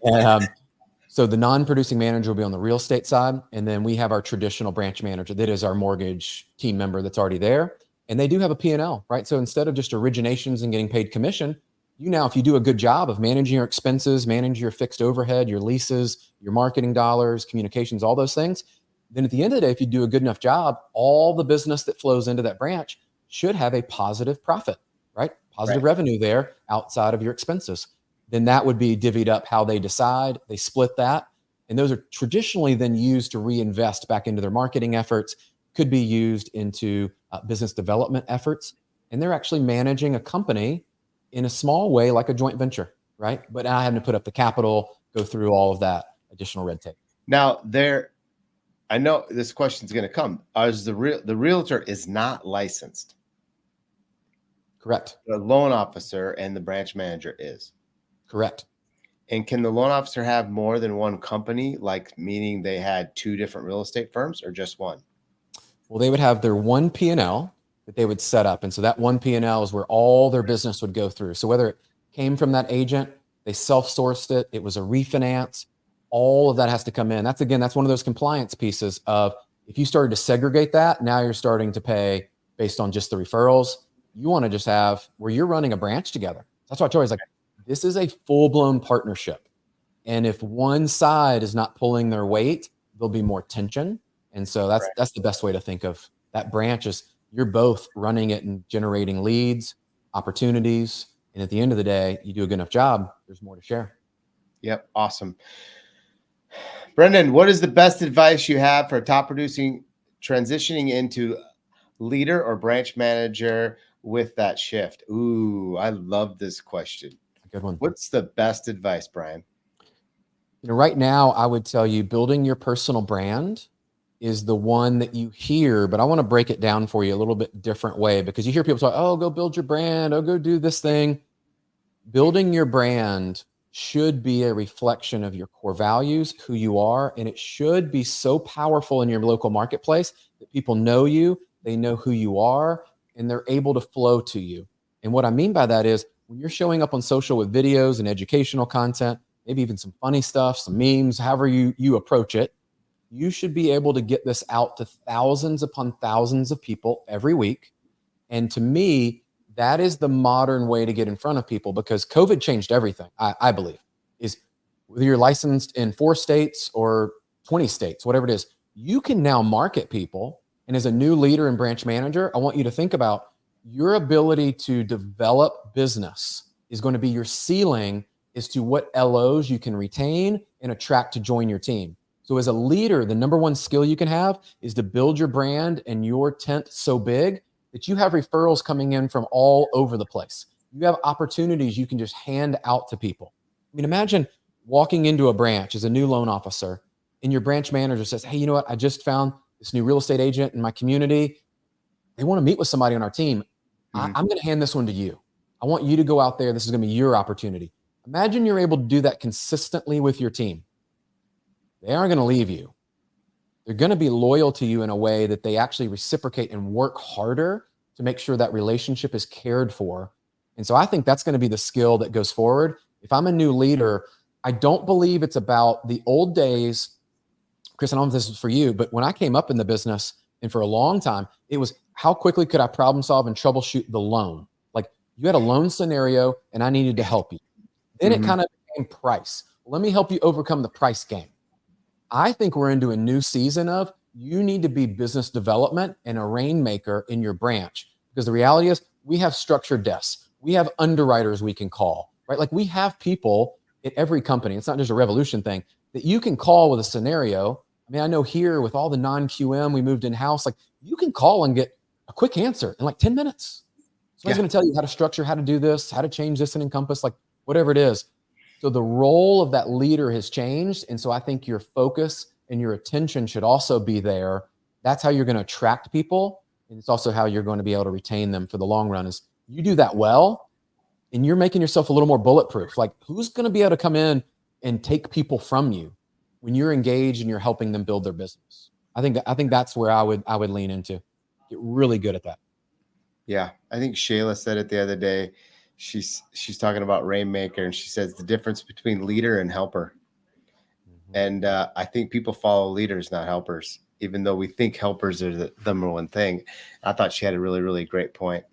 [SPEAKER 2] So the non-producing manager will be on the real estate side. And then we have our traditional branch manager that is our mortgage team member that's already there. And they do have a P&L, right? So instead of just originations and getting paid commission, if you do a good job of managing your expenses, manage your fixed overhead, your leases, your marketing dollars, communications, all those things, then at the end of the day, if you do a good enough job, all the business that flows into that branch should have a positive profit, right? Positive revenue there outside of your expenses. Then that would be divvied up how they decide. They split that. And those are traditionally then used to reinvest back into their marketing efforts, could be used into business development efforts. And they're actually managing a company in a small way, like a joint venture, right? But now having to put up the capital, go through all of that additional red tape.
[SPEAKER 1] Now, I know this question is going to come. As the realtor is not licensed.
[SPEAKER 2] Correct.
[SPEAKER 1] The loan officer and the branch manager is.
[SPEAKER 2] Correct.
[SPEAKER 1] And can the loan officer have more than one company, like meaning they had two different real estate firms or just one?
[SPEAKER 2] Well, they would have their one P&L that they would set up. And so that one P&L is where all their business would go through. So whether it came from that agent, they self-sourced it, it was a refinance, all of that has to come in. That's one of those compliance pieces of, if you started to segregate that, now you're starting to pay based on just the referrals. You want to just have where you're running a branch together. That's why I always like, this is a full-blown partnership. And if one side is not pulling their weight, there'll be more tension. And so
[SPEAKER 1] Right.
[SPEAKER 2] that's the best way to think of that branch is you're both running it and generating leads, opportunities. And at the end of the day, you do a good enough job, there's more to share.
[SPEAKER 1] Yep. Awesome. Brendan, what is the best advice you have for top producing transitioning into leader or branch manager with that shift? Ooh, I love this question.
[SPEAKER 2] A good one.
[SPEAKER 1] What's the best advice, Brian?
[SPEAKER 2] Right now, I would tell you building your personal brand is the one that you hear, but I want to break it down for you a little bit different way, because you hear people talk, oh, go build your brand, oh, go do this thing. Building your brand should be a reflection of your core values, who you are, and it should be so powerful in your local marketplace that people know you, they know who you are, and they're able to flow to you. And what I mean by that is when you're showing up on social with videos and educational content, maybe even some funny stuff, some memes, however you approach it, you should be able to get this out to thousands upon thousands of people every week. And to me, that is the modern way to get in front of people, because COVID changed everything, I believe, is whether you're licensed in 4 states or 20 states, whatever it is, you can now market people. And as a new leader and branch manager, I want you to think about your ability to develop business is going to be your ceiling as to what LOs you can retain and attract to join your team. So as a leader, the number one skill you can have is to build your brand and your tent so big that you have referrals coming in from all over the place. You have opportunities you can just hand out to people. I mean, imagine walking into a branch as a new loan officer and your branch manager says, hey, you know what? I just found this new real estate agent in my community. They want to meet with somebody on our team. I'm going to hand this one to you. I want you to go out there. This is going to be your opportunity. Imagine you're able to do that consistently with your team. They aren't going to leave you. They're going to be loyal to you in a way that they actually reciprocate and work harder to make sure that relationship is cared for. And so I think that's going to be the skill that goes forward. If I'm a new leader, I don't believe it's about the old days. Chris, I don't know if this is for you, but when I came up in the business and for a long time, it was how quickly could I problem solve and troubleshoot the loan? Like you had a loan scenario and I needed to help you. Then it kind of became price. Let me help you overcome the price game. I think we're into a new season of you need to be business development and a rainmaker in your branch, because the reality is we have structured desks. We have underwriters we can call, right? Like we have people at every company. It's not just a Revolution thing that you can call with a scenario. I mean, I know here with all the non-QM, we moved in-house, like you can call and get a quick answer in like 10 minutes. Somebody's going to tell you how to structure, how to do this, how to change this in Encompass, like whatever it is. So the role of that leader has changed. And so I think your focus and your attention should also be there. That's how you're going to attract people. And it's also how you're going to be able to retain them for the long run. Is you do that well, and you're making yourself a little more bulletproof. Like who's going to be able to come in and take people from you when you're engaged and you're helping them build their business? I think that's where I would lean into. Get really good at that.
[SPEAKER 1] Yeah. I think Shayla said it the other day. She's talking about Rainmaker, and she says the difference between leader and helper. And I think people follow leaders, not helpers, even though we think helpers are the number one thing. I thought she had a really, really great point.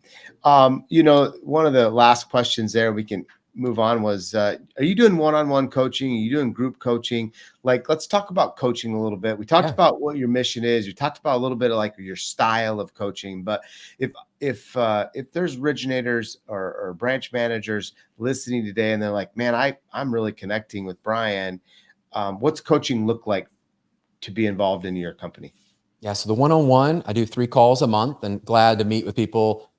[SPEAKER 1] One of the last questions there we can move on was, are you doing one-on-one coaching? Are you doing group coaching? Like, let's talk about coaching a little bit. We talked about what your mission is. We talked about a little bit of like your style of coaching, but if there's originators or branch managers listening today and they're like, man, I'm really connecting with Brian. What's coaching look like to be involved in your company?
[SPEAKER 2] Yeah. So the one-on-one, I do 3 calls a month and glad to meet with people.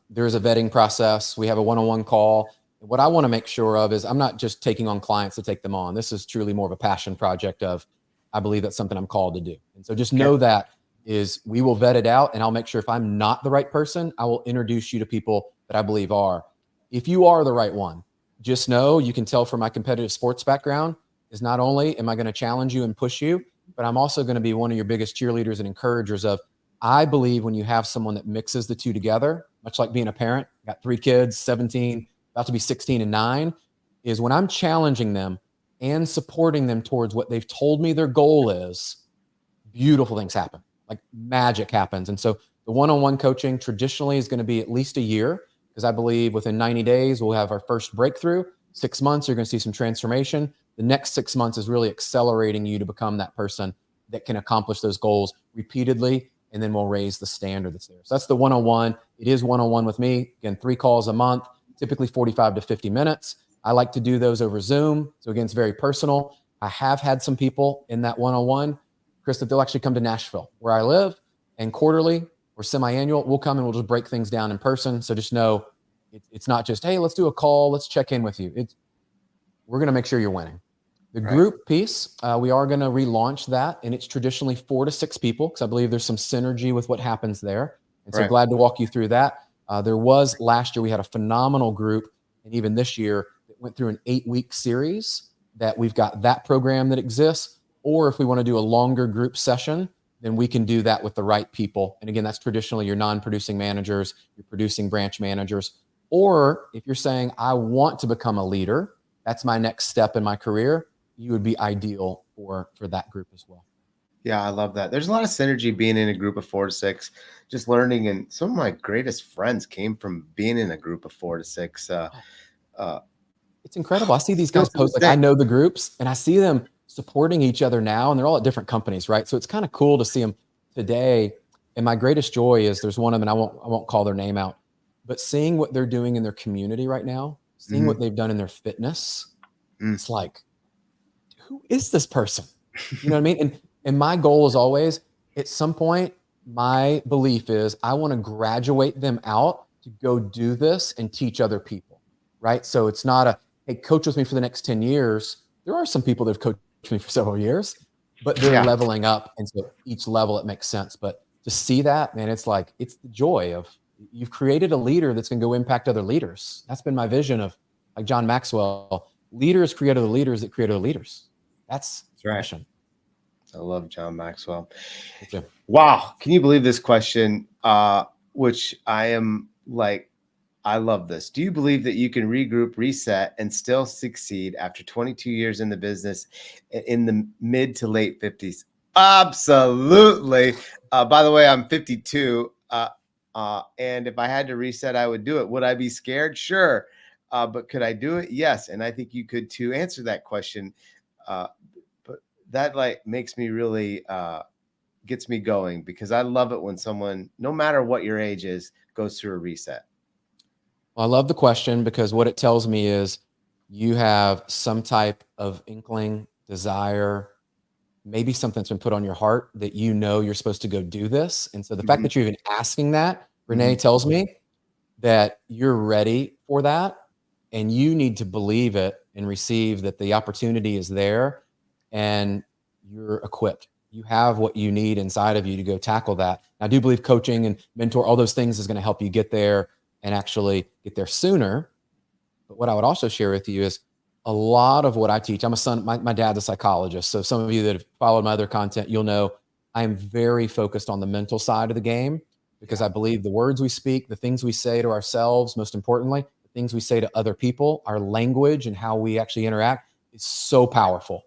[SPEAKER 2] There's a vetting process. We have a one-on-one call. What I want to make sure of is I'm not just taking on clients to take them on. This is truly more of a passion project of, I believe that's something I'm called to do. And so just know that is we will vet it out, and I'll make sure if I'm not the right person, I will introduce you to people that I believe are. If you are the right one, just know, you can tell from my competitive sports background, is not only am I going to challenge you and push you, but I'm also going to be one of your biggest cheerleaders and encouragers of, I believe when you have someone that mixes the two together, much like being a parent, got 3 kids, 17, about to be 16 and 9, is when I'm challenging them and supporting them towards what they've told me their goal is, beautiful things happen, like magic happens. And so the one-on-one coaching traditionally is going to be at least a year, because I believe within 90 days, we'll have our first breakthrough. 6 months, you're going to see some transformation. The next 6 months is really accelerating you to become that person that can accomplish those goals repeatedly, and then we'll raise the standard that's there. So that's the one-on-one. It is one-on-one with me. Again, 3 calls a month, typically 45 to 50 minutes. I like to do those over Zoom. So again, it's very personal. I have had some people in that one-on-one, Chris, that they'll actually come to Nashville, where I live, and quarterly or semi-annual, we'll come and we'll just break things down in person. So just know it's not just, hey, let's do a call, let's check in with you. We're going to make sure you're winning. The group piece, we are going to relaunch that, and it's traditionally 4 to 6 people, because I believe there's some synergy with what happens there. And so glad to walk you through that. There was last year, we had a phenomenal group, and even this year, it went through an 8-week series that we've got that program that exists. Or if we want to do a longer group session, then we can do that with the right people. And again, that's traditionally your non-producing managers, your producing branch managers. Or if you're saying, I want to become a leader, that's my next step in my career, you would be ideal for that group as well.
[SPEAKER 1] Yeah, I love that. There's a lot of synergy being in a group of 4 to 6, just learning. And some of my greatest friends came from being in a group of 4 to 6.
[SPEAKER 2] It's incredible. I see these guys post, like, I know the groups, and I see them supporting each other now, and they're all at different companies, right? So it's kind of cool to see them today. And my greatest joy is there's one of them, and I won't call their name out, but seeing what they're doing in their community right now, seeing what they've done in their fitness, it's like, who is this person? You know what I mean? And my goal is always, at some point, my belief is I want to graduate them out to go do this and teach other people, right? So it's not a, hey, coach with me for the next 10 years. There are some people that have coached me for several years, but they're leveling up. And so each level, it makes sense. But to see that, man, it's like, it's the joy of, you've created a leader that's going to go impact other leaders. That's been my vision of, like John Maxwell, leaders create other leaders that create other leaders. That's right. Mission.
[SPEAKER 1] I love John Maxwell. Wow. Can you believe this question? Which I am like, I love this. Do you believe that you can regroup, reset, and still succeed after 22 years in the business in the mid to late 50s? Absolutely. By the way, I'm 52. And if I had to reset, I would do it. Would I be scared? Sure. But could I do it? Yes. And I think you could too. Answer that question. But that like makes me really gets me going, because I love it when someone, no matter what your age is, goes through a reset.
[SPEAKER 2] Well, I love the question, because what it tells me is you have some type of inkling, desire, maybe something that's been put on your heart that you know you're supposed to go do this. And so the fact that you're even asking that, Renee, tells me that you're ready for that, and you need to believe it and receive that the opportunity is there and you're equipped. You have what you need inside of you to go tackle that. I do believe coaching and mentor, all those things is going to help you get there and actually get there sooner. But what I would also share with you is a lot of what I teach. I'm a son, my dad's a psychologist. So some of you that have followed my other content, you'll know I am very focused on the mental side of the game, because I believe the words we speak, the things we say to ourselves, most importantly, the things we say to other people, our language and how we actually interact is so powerful.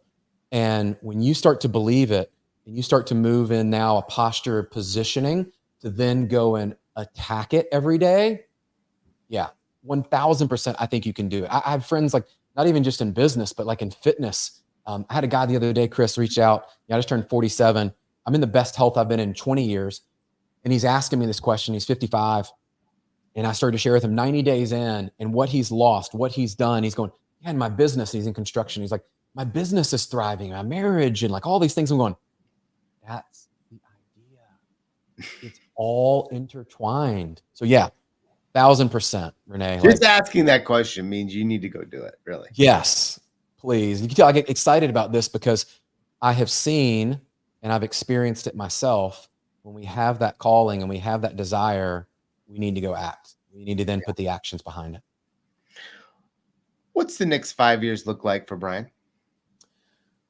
[SPEAKER 2] And when you start to believe it, and you start to move in now a posture of positioning to then go and attack it every day, 1000%, I think you can do it. I have friends, like, not even just in business, but like in fitness. I had a guy the other day, Chris, reach out. I just turned 47. I'm in the best health I've been in 20 years. And he's asking me this question. He's 55. And I started to share with him 90 days in and what he's lost, what he's done. He's going, yeah, in my business, he's in construction. He's like, my business is thriving, my marriage, and like all these things. I'm going, that's the idea. It's all intertwined. So 1000%, Renee.
[SPEAKER 1] Just asking that question means you need to go do it, really.
[SPEAKER 2] Yes, please. You can tell I get excited about this because I have seen and I've experienced it myself. When we have that calling and we have that desire, we need to go act. We need to then put the actions behind it.
[SPEAKER 1] What's the next 5 years look like for Brian?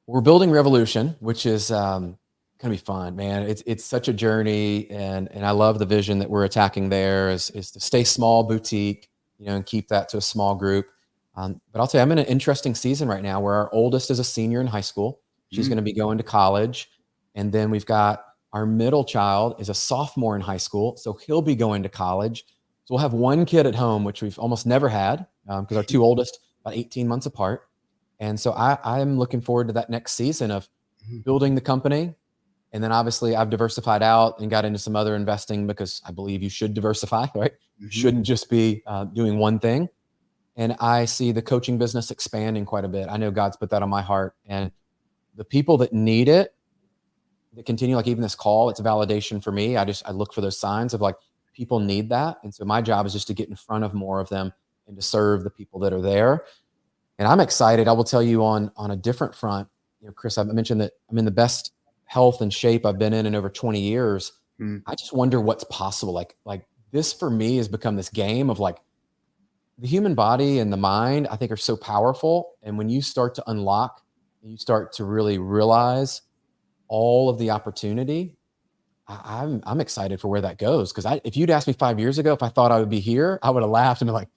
[SPEAKER 2] We're building Revolution, which is going to be fun, man. It's such a journey, and I love the vision that we're attacking there is to stay small, boutique, and keep that to a small group. But I'll tell you, I'm in an interesting season right now where our oldest is a senior in high school. She's going to be going to college, and then we've got our middle child is a sophomore in high school, so he'll be going to college. So we'll have one kid at home, which we've almost never had because our two oldest about 18 months apart. And so I'm looking forward to that next season of building the company. And then obviously I've diversified out and got into some other investing because I believe you should diversify, right? Shouldn't just be doing one thing. And I see the coaching business expanding quite a bit. I know God's put that on my heart. And the people that need it, that continue, like even this call, it's a validation for me. I look for those signs of like people need that. And so my job is just to get in front of more of them and to serve the people that are there. And I'm excited. I will tell you on a different front, Chris, I mentioned that I'm in the best health and shape I've been in over 20 years. I just wonder what's possible. Like this for me has become this game of like the human body and the mind, I think are so powerful. And when you start to unlock, you start to really realize all of the opportunity, I'm excited for where that goes. Because if you'd asked me 5 years ago if I thought I would be here, I would have laughed and been like,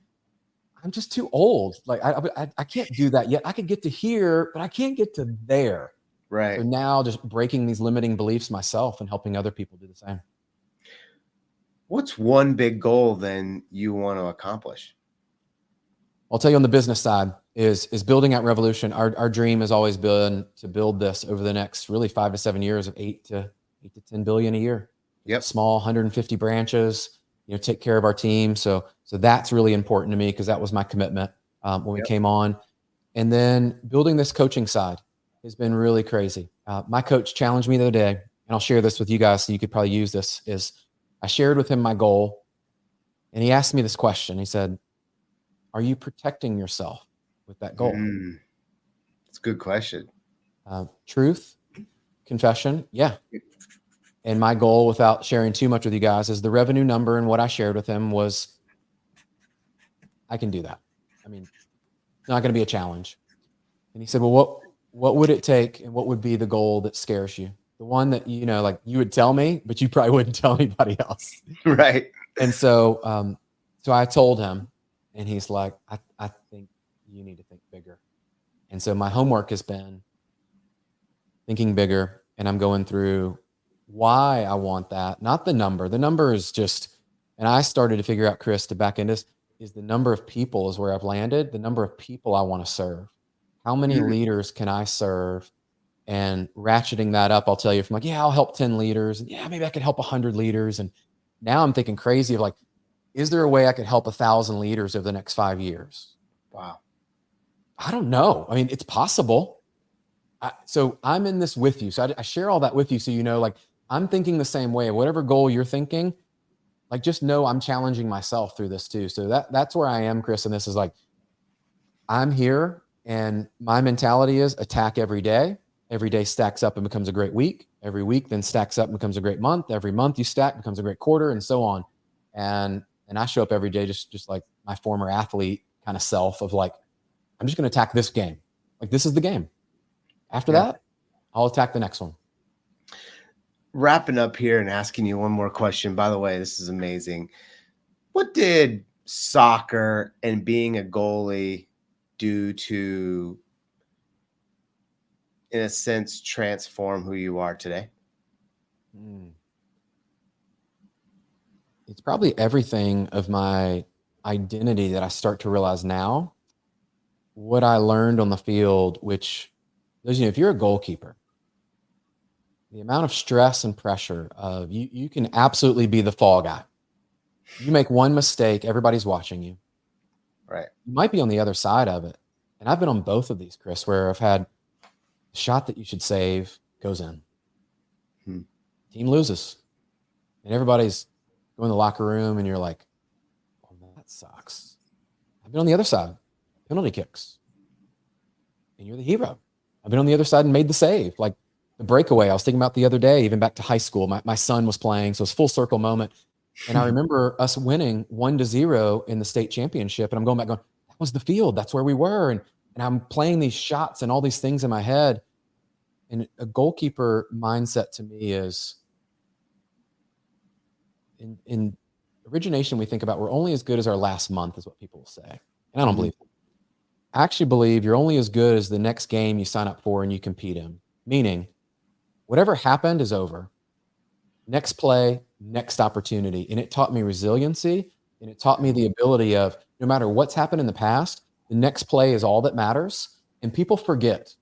[SPEAKER 2] I'm just too old. Like I can't do that yet. I could get to here, but I can't get to there.
[SPEAKER 1] Right.
[SPEAKER 2] So now just breaking these limiting beliefs myself and helping other people do the same.
[SPEAKER 1] What's one big goal then you want to accomplish?
[SPEAKER 2] I'll tell you on the business side is building out Revolution. Our dream has always been to build this over the next really 5 to 7 years of 8 to 10 billion a year.
[SPEAKER 1] Yep.
[SPEAKER 2] Small 150 branches, take care of our team. So that's really important to me because that was my commitment when we came on. And then building this coaching side has been really crazy. My coach challenged me the other day, and I'll share this with you guys so you could probably use this, is I shared with him my goal, and he asked me this question. He said, are you protecting yourself with that goal?
[SPEAKER 1] That's a good question.
[SPEAKER 2] Truth, confession, yeah. And my goal, without sharing too much with you guys, is the revenue number. And what I shared with him was, I can do that. I mean, it's not going to be a challenge. And he said, well, what would it take? And what would be the goal that scares you? The one that, like you would tell me, but you probably wouldn't tell anybody else.
[SPEAKER 1] Right.
[SPEAKER 2] And so, so I told him, and he's like, I think you need to think bigger. And so my homework has been thinking bigger, and I'm going through why I want that, not the number. The number is just, and I started to figure out, Chris, to back into this, is the number of people is where I've landed, the number of people I want to serve. How many leaders can I serve? And ratcheting that up, I'll tell you, from like, yeah, I'll help 10 leaders. And yeah, maybe I could help 100 leaders. And now I'm thinking crazy of like, is there a way I could help 1,000 leaders over the next 5 years?
[SPEAKER 1] Wow.
[SPEAKER 2] I don't know. I mean, it's possible. So I'm in this with you. So I share all that with you. So, like I'm thinking the same way. Whatever goal you're thinking, like just know I'm challenging myself through this too. So that's where I am, Chris. And this is like, I'm here, and my mentality is attack every day. Every day stacks up and becomes a great week. Every week then stacks up and becomes a great month. Every month you stack becomes a great quarter, and so on. And I show up every day just like my former athlete kind of self of like, I'm just going to attack this game. Like this is the game. After that, I'll attack the next one.
[SPEAKER 1] Wrapping up here and asking you one more question. By the way, this is amazing. What did soccer and being a goalie do to, in a sense, transform who you are today?
[SPEAKER 2] It's probably everything of my identity that I start to realize now. What I learned on the field, which, if you're a goalkeeper, the amount of stress and pressure of you can absolutely be the fall guy. You make one mistake, everybody's watching you.
[SPEAKER 1] Right.
[SPEAKER 2] You might be on the other side of it. And I've been on both of these, Chris, where I've had a shot that you should save goes in. Team loses. And everybody's going to the locker room, and you're like, oh, that sucks. I've been on the other side. Penalty kicks. And you're the hero. I've been on the other side and made the save. Like the breakaway I was thinking about the other day, even back to high school, my son was playing. So it's full circle moment. And I remember us winning 1-0 in the state championship. And I'm going back going, that was the field. That's where we were. And I'm playing these shots and all these things in my head. And a goalkeeper mindset to me is in origination, we think about we're only as good as our last month is what people will say. And I don't believe that. I actually believe you're only as good as the next game you sign up for and you compete in, meaning whatever happened is over. Next play, next opportunity. And it taught me resiliency, and it taught me the ability of no matter what's happened in the past, the next play is all that matters. And people forget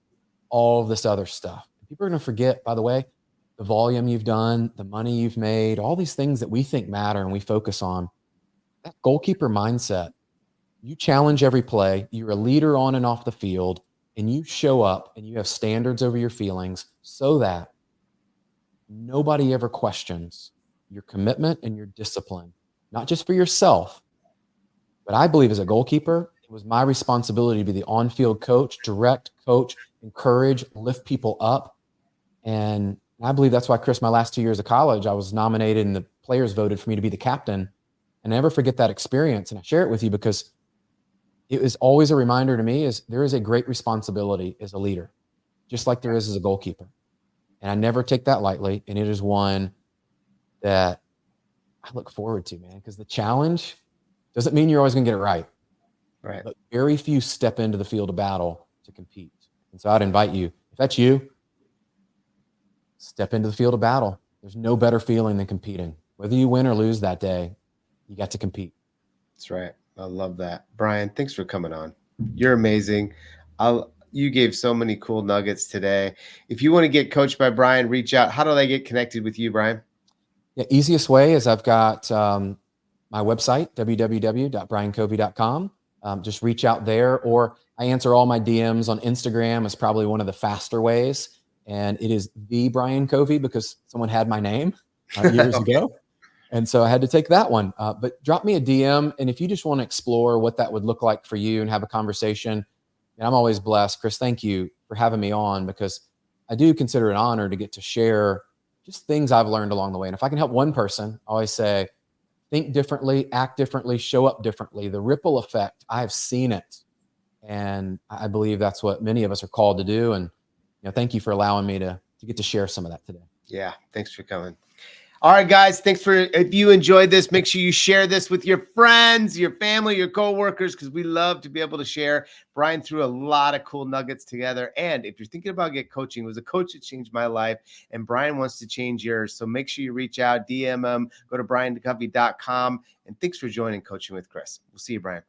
[SPEAKER 2] all of this other stuff. People are going to forget, by the way, the volume you've done, the money you've made, all these things that we think matter and we focus on. That goalkeeper mindset, you challenge every play, you're a leader on and off the field, and you show up and you have standards over your feelings so that nobody ever questions your commitment and your discipline, not just for yourself, but I believe as a goalkeeper, it was my responsibility to be the on-field coach, direct coach, encourage, lift people up. And I believe that's why, Chris, my last 2 years of college, I was nominated and the players voted for me to be the captain. And I never forget that experience. And I share it with you because it was always a reminder to me is there is a great responsibility as a leader, just like there is as a goalkeeper. And I never take that lightly. And it is one that I look forward to, man, because the challenge doesn't mean you're always going to get it right.
[SPEAKER 1] Right.
[SPEAKER 2] But very few step into the field of battle to compete. And so I'd invite you, if that's you, step into the field of battle. There's no better feeling than competing. Whether you win or lose that day, you got to compete.
[SPEAKER 1] That's right. I love that. Brian, thanks for coming on. You're amazing. You gave so many cool nuggets today. If you want to get coached by Brian, reach out. How do they get connected with you, Brian?
[SPEAKER 2] Yeah, easiest way is I've got my website, www.briancovey.com. Just reach out there, or I answer all my DMs on Instagram is probably one of the faster ways. And it is the Brian Covey because someone had my name years ago. And so I had to take that one. But drop me a DM. And if you just want to explore what that would look like for you and have a conversation, and I'm always blessed. Chris, thank you for having me on because I do consider it an honor to get to share just things I've learned along the way. And if I can help one person, I always say, think differently, act differently, show up differently. The ripple effect, I've seen it. And I believe that's what many of us are called to do. And thank you for allowing me to get to share some of that today.
[SPEAKER 1] Yeah, thanks for coming. All right, guys, thanks for, if you enjoyed this, make sure you share this with your friends, your family, your coworkers, because we love to be able to share. Brian threw a lot of cool nuggets together. And if you're thinking about get coaching, it was a coach that changed my life, and Brian wants to change yours. So make sure you reach out, DM him, go to briancovey.com. And thanks for joining Coaching with Chris. We'll see you, Brian.